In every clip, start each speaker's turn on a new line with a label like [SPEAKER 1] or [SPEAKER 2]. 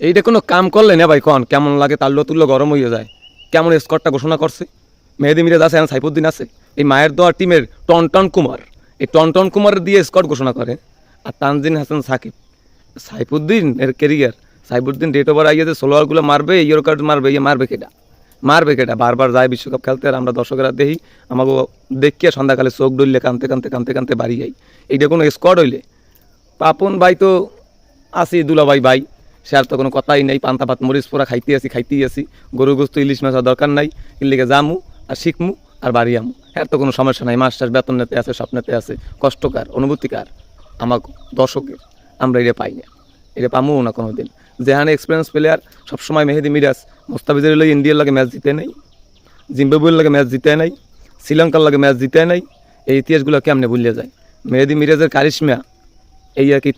[SPEAKER 1] এইটা কোনো কাম করলে না ভাই কন কেমন লাগে, তাল্য তুল্য গরম হয়ে যায়। কেমন স্কোরটা ঘোষণা করছে, মেহেদি মিরাজ আছে, সাইফুদ্দিন আছে, এই মায়ের দোয়া টিমের টনটন কুমার, এই টনটন কুমারের দিয়ে স্কোর ঘোষণা করে। আর তানজিন হাসান সাকিব, সাইফুদ্দিন এর কেরিয়ার, সাইফুদ্দিন ডেট ওভার আইয়াছে, 16 মারবে, ইয়ের কার্ড মারবে, ইয়ে মারবে কেটা বারবার যায় বিশ্বকাপ খেলতে। আর আমরা দর্শকেরা দেখি, আমাকে দেখিয়া সন্ধ্যাকালে চোখ ডললে কানতে বাড়ি যাই। এইটা কোনো স্কোয়াড হইলে? পাপন ভাই তো আসি, দুলাভাই ভাই, সে আর তো কোনো কথাই নেই, পান্তা ভাত মরিচ পোড়া খাইতেই আসি, গরু গোস্ত ইলিশ মাছ দরকার নাই, ইল্লিগে জামু আর শিখমু আর বাড়ি আমু, এর তো কোনো সমস্যা নাই। মাস বেতন নিতে আছে, সব নিতে আছে, কষ্টকার অনুভূতিকার আমার দর্শকের, আমরা এটা পাই না, এটা পামু না কোনো দিন। যেখানে এক্সপিরিয়েন্স প্লেয়ার সবসময় মেহেদি মিরাজ, মোস্তাফিজের লাগে ইন্ডিয়ার লাগে ম্যাচ জিতে নেই, জিম্বাবুয়ের লাগে ম্যাচ জিতে নাই, শ্রীলঙ্কার লাগে ম্যাচ জিতে নাই, এই ইতিহাসগুলো কেমনে ভুলিয়ে যায়? মেহেদি মিরাজের কারিশমা এই আর কি,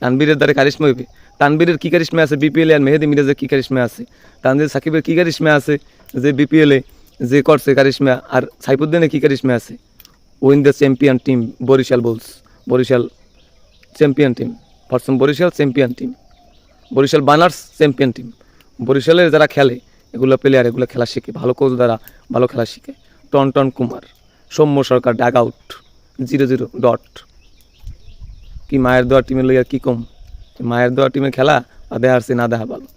[SPEAKER 1] তানবীরের দ্বারা কারিশমা হইবে। তানবীরের কী কারিশমা আছে বিপিএলে, আর মেহেদি মিরাজের কী কারিশমা আছে? তানজিল সাকিবের কী কারিশমা আছে যে বিপিএলে যে করছে কারিশমা? আর সাইফুদ্দিনের কী কারিশমা আছে? Win the champion team Barishal champion team, Barishal champion team, Barishal burners champion team. বরিশালের যারা খেলে এগুলো প্লেয়ার, এগুলো খেলা শিখে, ভালো কোচ দ্বারা ভালো খেলা শিখে। টনটন কুমার, সৌম্য সরকার, ডাগ আউট 0-0 কি মায়ের দোয়া টিমের লইয়া কি কম? মায়ের দোয়া টিমের খেলা আর দেখাচ্ছি না দেখা ভালো।